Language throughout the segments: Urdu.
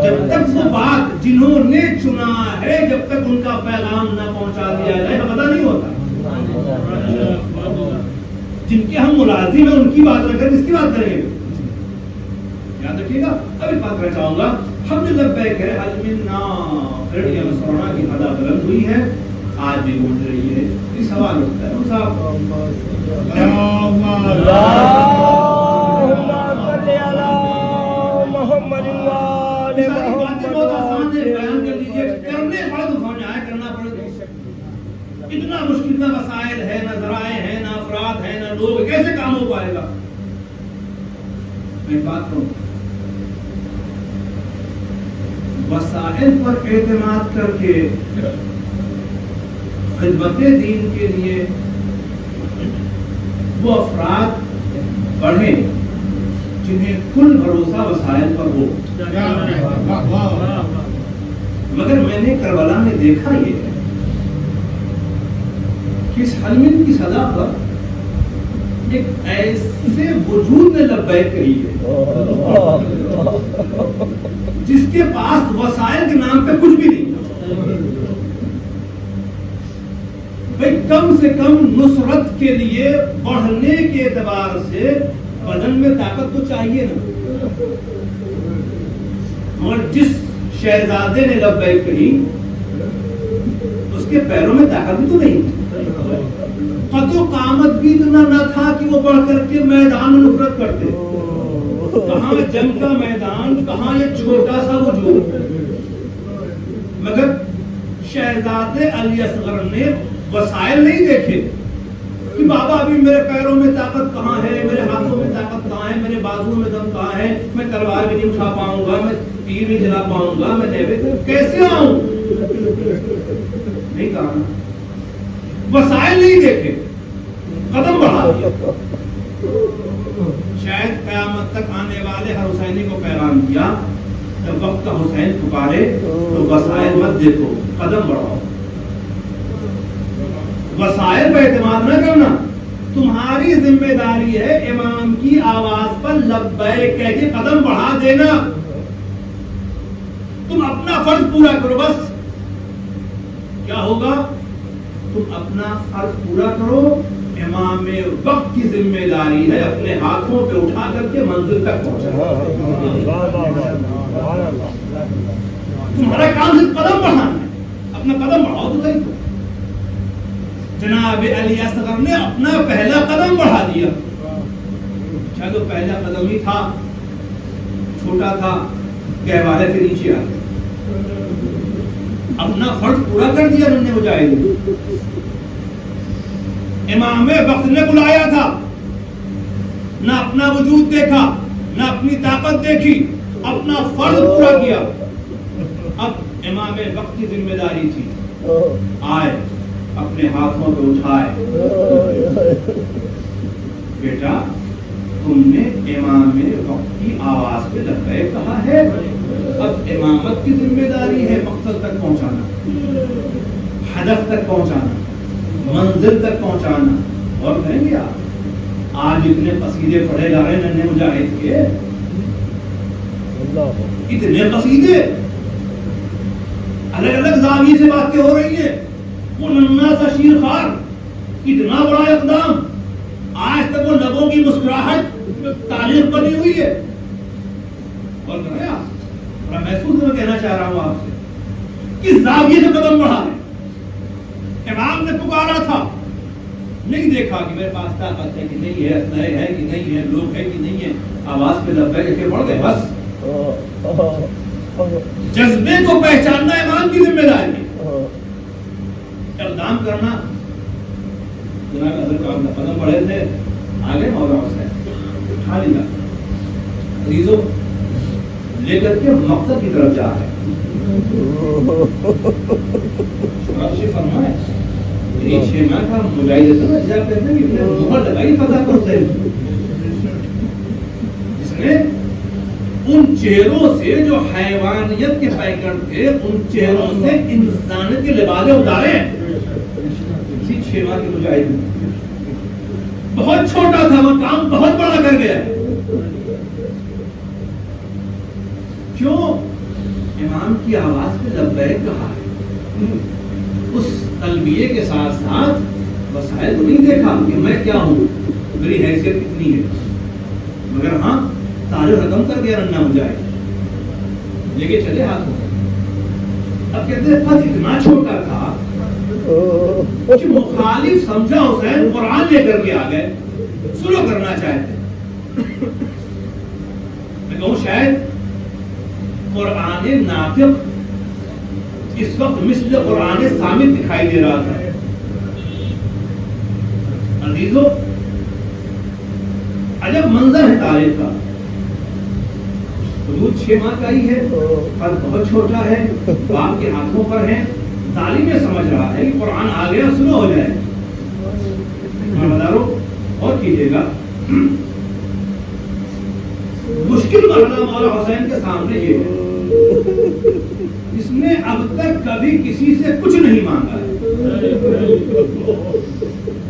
جب تک وہ بات جنہوں نے چنا ہے جب تک ان کا پیغام نہ پہنچا دیا جائے تو پتہ نہیں ہوتا. جن کے ہم ملازم ہیں ان کی بات نہ کریں, اس کی بات کریں گے. یاد رکھیے گا. ابھی بات کرنا چاہوں گا, ہم نے لبیک ہے حجمنا ریڈیا مسوڑا کی حدا بلند ہوئی ہے, آج بھی گونج رہی ہے. یہ سوال اٹھتا ہے محمد اتنا مشکل نہ وسائل ہے, نہ ذرائع ہے, نہ افراد ہے, نہ لوگ, کیسے کام ہو پائے گا؟ میں بات کروں, وسائل پر اعتماد کر کے خدمت دین کے لیے وہ افراد بڑھیں جنہیں کل بھروسہ وسائل پر ہو. مگر میں نے کربلا میں دیکھا یہ ہے کہ اس حلمین کی صدا پر ایک ایسے وجود نے لبیک کہی ہے جس کے پاس وسائل کے نام پہ کچھ بھی نہیں. بھائی کم سے کم نصرت کے لیے بڑھنے کے اعتبار سے بدن میں طاقت تو چاہیے نا. اور جس شہزادے نے لبیک کہی اس کے پیروں میں طاقت بھی تو نہیں, قد و قامت بھی اتنا نہ تھا کہ وہ بڑھ کر کے میدان میں نفرت کرتے. کہاں جنگ کا میدان, کہاں یہ چھوٹا سا وجود. مگر شہزادے علی اصغر نے وسائل نہیں دیکھے کہ بابا ابھی میرے پیروں میں طاقت کہاں ہے, میرے ہاتھوں میں طاقت کہاں ہے, میرے بازوؤں میں دم کہاں ہے, میں تلوار بھی نہیں اٹھا پاؤں گا, میں تیر نہیں چلا پاؤں گا, میں نیوے کیسے آؤں. نہیں کہا, وسائل نہیں دیکھے, قدم بڑھا دیا. شاید قیامت تک آنے والے ہر حسینی کو پیغام دیا, جب وقت کا حسین پکارے تو وسائل مت دیکھو, قدم بڑھاؤ. وسائل پر اعتماد نہ کرنا. تمہاری ذمہ داری ہے امام کی آواز پر لبیک کہہ کے قدم بڑھا دینا. تم اپنا فرض پورا کرو, بس کیا ہوگا, تم اپنا فرض پورا کرو. امام وقت کی ذمہ داری ہے اپنے ہاتھوں پہ اٹھا کر کے منزل تک پہنچانا. تمہارا کام صرف قدم بڑھانا ہے, اپنا قدم بڑھاؤ تو صحیح. جناب علی اصغر نے اپنا پہلا قدم بڑھا دیا. شاید وہ پہلا قدم ہی تھا, چھوٹا تھا, گہوارے سے نیچے آ گیا. اپنا فرض پورا کر دیا انہوں نے مجاہدین. امام وقت نے بلایا تھا, نہ اپنا وجود دیکھا, نہ اپنی طاقت دیکھی, اپنا فرض پورا کیا. اب امام وقت کی ذمہ داری تھی, آئے اپنے ہاتھوں پہ اٹھائے. بیٹا تم نے امام وقت کی آواز پہ لبیک کہا ہے, اب امامت کی ذمہ داری ہے مقصد تک پہنچانا, ہدف تک پہنچانا, منزل تک پہنچانا. اور کہیں گے آپ آج اتنے قصیدے پڑھے جا رہے ہیں ننھے مجاہد کے, اتنے قصیدے, الگ الگ زاویے سے باتیں ہو رہی ہیں. وہ ننھا سا شیر خوار, اتنا بڑا اقدام, آج تک وہ لبوں کی مسکراہٹ تاریخ بنی ہوئی ہے. اور بڑا محسوس میں کہنا چاہ رہا ہوں آپ سے, کس زاویے سے قدم بڑھا رہے. امام نے پکارا تھا, نہیں دیکھا کہ میرے پاس طاقت ہے کہ نہیں ہے, اسلحے ہے کہ نہیں ہے, لوگ ہے کہ نہیں ہے, آواز پہ لبیک کے بڑھ گئے. بس جذبے کو پہچاننا امام کی ذمہ داری ہے. اقدام کرنا, جناب حضرت کا قدم بڑھے تھے, آگے مولانا حسین اٹھا لیا. عزیزوں لے کر کے مقصد کی طرف جا رہے ہیں. فرمائے چھ ماہ کا مجاہد لگائی فتح کو حسین, جس نے ان چہروں سے جو حیوانیت کے پیکر تھے, ان چہروں سے انسانیت کے لبادے اتارے. اسی 6 ماہ کے مجاہد بہت چھوٹا تھا, وہ کام بہت بڑا کر گیا. کیوں؟ امام کی آواز پہ لبیک کہا ہے، اس تلبیے کے ساتھ ساتھ وسائل کو نہیں دیکھا کہ میں کیا ہوں، میری حیثیت کتنی ہے، مگر ہاں تاج رقم کر دیا رنہ مجاہد، لے کے چلے ہاتھوں۔ اب کہتے ہیں خط اتنا چھوٹا تھا کہ مخالف سمجھا حسین قرآن لے کر کے آ گئے، سلو کرنا چاہتے۔ میں کہوں شاید قرآن ناطق اس وقت مثل قرآن صامت دکھائی دے رہا تھا۔ عزیزو عجب منظر ہے تاریخ کا، حدود 6 ماہ کا ہی ہے، قد بہت چھوٹا ہے، باپ کے ہاتھوں پر ہے، ظالم یہ سمجھ رہا ہے کہ قرآن آ گیا سلو ہو جائے۔ مدارو اور کیجیے گا، مشکل مرحلہ مولا حسین کے سامنے یہ ہے، اس نے اب تک کبھی کسی سے کچھ نہیں مانگا ہے،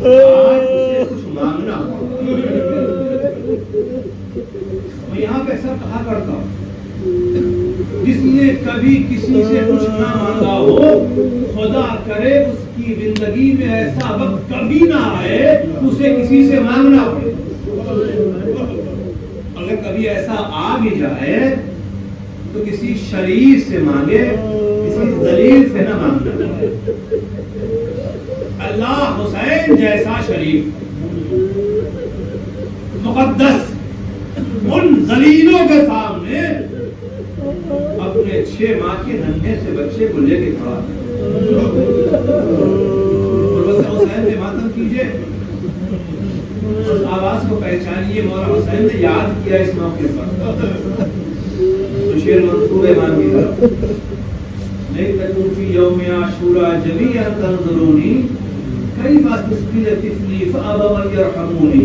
آج اسے کچھ مانگنا ہو۔ میں یہاں پہ سب کہا کرتا ہوں، جس نے کبھی کسی سے کچھ نہ مانگا ہو، خدا کرے اس کی زندگی میں ایسا وقت کبھی نہ آئے اسے کسی سے مانگنا پڑے۔ اگر کبھی ایسا آ بھی جائے تو کسی شریف سے مانگے، کسی ذلیل سے نہ مانگنا۔ اللہ حسین جیسا شریف مقدس ان ذلیلوں کے سامنے اپنے 6 ماہ کے ننھے سے بچے کو لے کے کھڑا حسین سے ماتم کیجئے، اس آواز کو پہچانیے۔ مولا حسین نے یاد کیا اس موقع پر تو شیر منصور امام کی طرف، نہیں تکون فی یوم عاشوراء جمیعا تنظرونی کیف استسقی طفلی فابوا ان یرحمونی،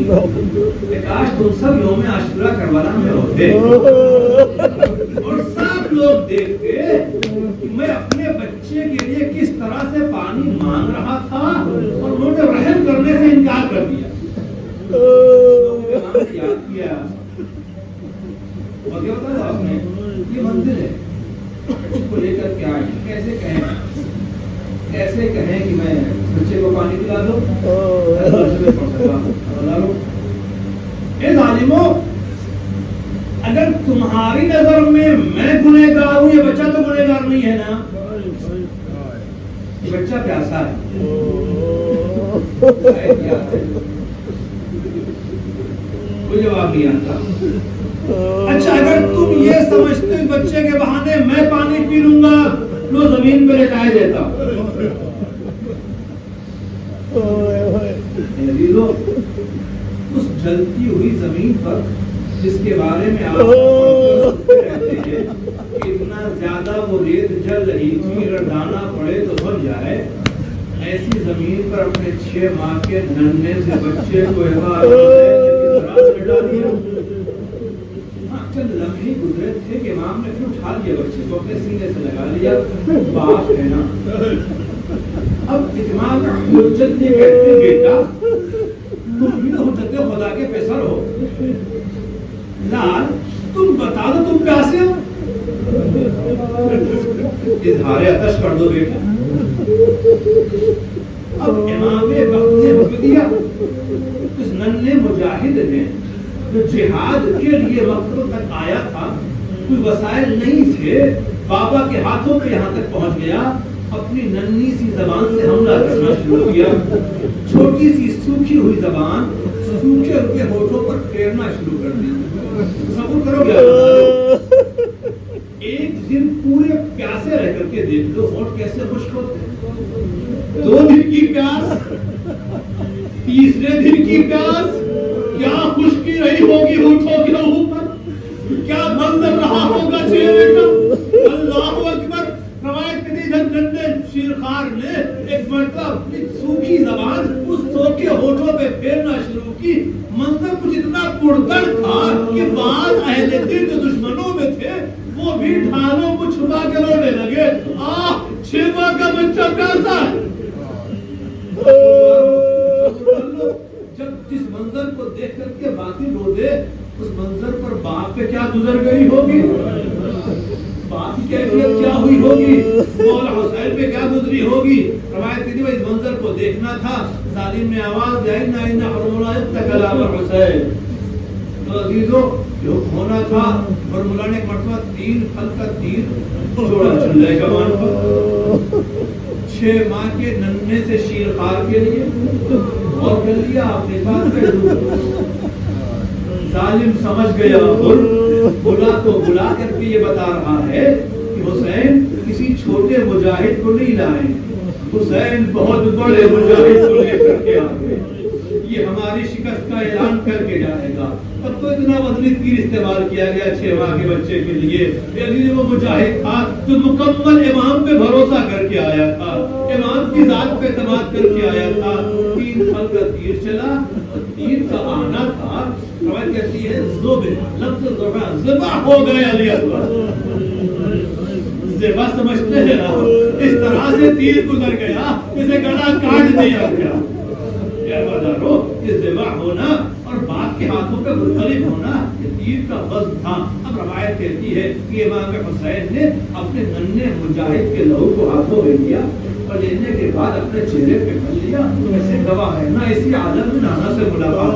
کہ کاش تم سب یوم عاشوراء کربلا میں ہوتے اور سب لوگ دیکھتے کہ میں اپنے بچے کے لیے کس طرح سے پانی مانگ رہا تھا اور انہوں نے رحم کرنے سے انکار کر دیا۔ یاد کیا اور کیا ہوتا ہے آپ نے، یہ منزل ہے، اس کو لے کر کے آئے، کیسے کہیں کہ میں بچے کو پانی پلا دو، اے ظالموں، اگر تمہاری نظر میں گنہگار ہوں، یہ بچہ تو گنہگار نہیں ہے نا، یہ بچہ پیاسا ہے۔ کوئی جواب نہیں آتا۔ اچھا اگر تم یہ سمجھتے بچے کے بہانے میں پانی پی لوں گا، لو زمین پہ لٹائے دیتا۔ اس جلتی ہوئی زمین پر جس کے بارے میں آپ کہتے ہیں کہ اتنا زیادہ وہ ریت جل رہی تھی، اگر دانا پڑے تو بن جائے، ایسی زمین پر اپنے 6 ماہ کے ننھے سے بچے کو چند لمحے گزرے تھے کہ امام نے پھر اٹھا لیا بچے کو، اپنے سینے سے لگا لیا، باپ ہے نا۔ اب اتمام حجت یہ کہتے ہیں بیٹا تم بھی تو حجت خدا کے پیسر ہو، لال تم بتا دو تم پیاسے ہو، اظہار عطش کر دو بیٹا۔ اب امام وقت نے حکم دیا، اس ننھے مجاہد نے جو جہاد کے لیے مکہ تک آیا تھا، کوئی وسائل نہیں تھے، بابا کے ہاتھوں پہ یہاں تک پہنچ گیا، اپنی ننھی سی زبان سے حملہ کرنا شروع کیا، چھوٹی سی سوکھی ہوئی زبان سوکھے ہوئے ہونٹوں پر پھیرنا شروع کر دی۔ تصور کرو گے ایک دن پورے پیاسے رہ کر کے دیکھ لو ہونٹ کیسے خشک ہوتے، 2 دن کی پیاس، تیسرے دن کی پیاس، کیا خشکی رہی ہوگی ہونٹوں کے اوپر، کیا منظر رہا ہوگا چہرے کا۔ اللہ اکبر۔ روایت کہتی ہے جنت شیرخوار نے ایک مرتبہ اپنی سوکھی زبان اس سوکھے ہونٹوں پہ پھیرنا شروع کی، منظر کچھ اتنا پردڑ تھا کہ بعض اہل دل جو دشمنوں میں تھے وہ بھی ڈھالوں کو چھپا کے رونے لگے، آہ 6 ماہ کا بچہ پیاسا ہے۔ جب جس منظر کو دیکھ کر کے باقی رو دے، اس منظر پر باپ پہ کیا گزر گئی ہوگی۔ باپ کی کیفیت کیا ہوئی ہوگی، مولا حسین پہ کیا گزری ہوگی. روایت تھی بھائی اس منظر کو دیکھنا تھا. ظالم نے آواز دی ان حرملا اتکلام حسین. تو عزیزو جو ہونا تھا، حرملا نے ایک مرتبہ 3 پھل کا تیر چھوڑا چلے کمان پر 6 ماہ کے ننھے سے شیرخوار کے لیے اور کر لیا اپنے پاس سے. ظالم سمجھ گیا بلا تو بلا کر کے یہ بتا رہا ہے کہ حسین کسی چھوٹے مجاہد کو نہیں لائے، حسین بہت بڑے مجاہد کو لے کر کے آ گئے، یہ ہماری شکست کا اعلان کر کے جائے گا. تب تو اتنا وزنی تیر استعمال کیا گیا 6 ماہ کے بچے کے لیے. وہ مجاہد تھا جو مکمل امام پہ بھروسہ کر کے آیا تھا، امام کی ذات پہ اعتماد کر کے آیا تھا. 3 پھل کا تیر چلا، تیر کا آنا تھا. روایت کہتی ہے لفظ ذبح ہو گئے علی اکبر. ذبح سمجھتے ہیں نا، اس طرح سے تیر گزر گیا جسے گلا کاٹ دیا گیا. ذبح ہونا اور باپ کے ہاتھوں پہ منقلب ہونا یہ تیر کا وزن تھا. اب روایت کہتی ہے کہ امام حسین نے اپنے ننھے مجاہد کے لہو کو ہاتھوں میں لیا اور لینے کے بعد اپنے چہرے پہ کر لیا. ایسے گواہ ہے نہ اسی عالم میں نانا سے ملاقات.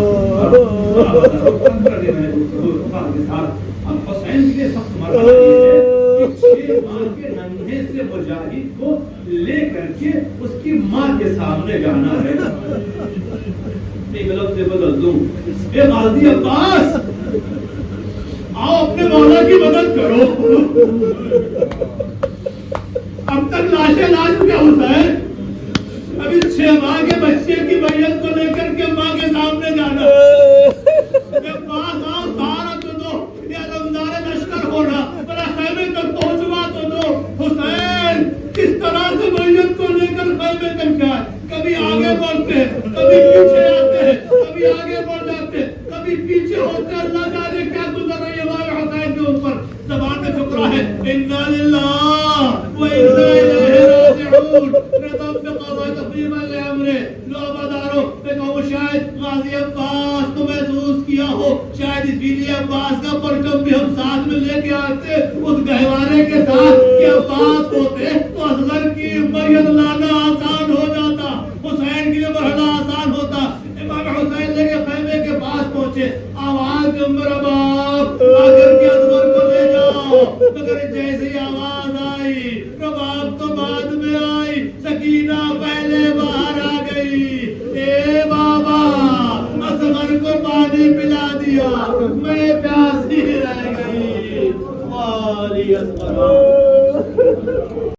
اب حسین کے سخت مرحلہ یہ ہے کہ 6 ماہ کے ننھے سے مجاہد کو لے کر کے اس کی ماں کے سامنے جانا ہے. ایک لفظ سے بدل دوں، اے غازی عباس آؤ اپنے مولا کی مدد کرو. اب تک لاشیں لاش کیا حسین، ابھی 6 ماہ کے بچے کی میت کو لے کر کے ماں کے سامنے جانا. پاس آؤ سارا تو دو، یا رمضان لشکر ہونا بڑا خیمے تک پہنچوا تو دو. حسین کس طرح سے میت کو لے کر خیمے تک جائے، کبھی آگے بڑھتے کبھی پیچھے آتے ہیں، کبھی آگے بڑھ جاتے کبھی پیچھے ہوتے. اللہ جانے کیا گزر رہی ہے امام حسین کے اوپر. زبان میں ٹکرا ہے انا للہ و انا الیہ راجعون. رضا بقضاء تقریبا لامرے لو بدارو کہ شاید غازی عباس کو محسوس کیا ہو، شاید اسی لیے عباس کا پرچم بھی ہم ساتھ میں لے کے آتے اس گہوارے کے ساتھ کہ عباس ہوتے تو اصغر کی میت لانا آسان ہو جاتا، حسین کے لیے مرحلہ آسان ہوتا. امام حسین لے کے خیمے کے پاس پہنچے، آواز عمر باپ آگر کے اصغر کو لے جاؤ. مگر جیسی آواز آئی، رباب تو بعد میں آئی، سکینہ پہلے باہر آ گئی. اے بابا اصغر کو پانی پلا دیا، میں پیاسی رہ گئی. والی اصغر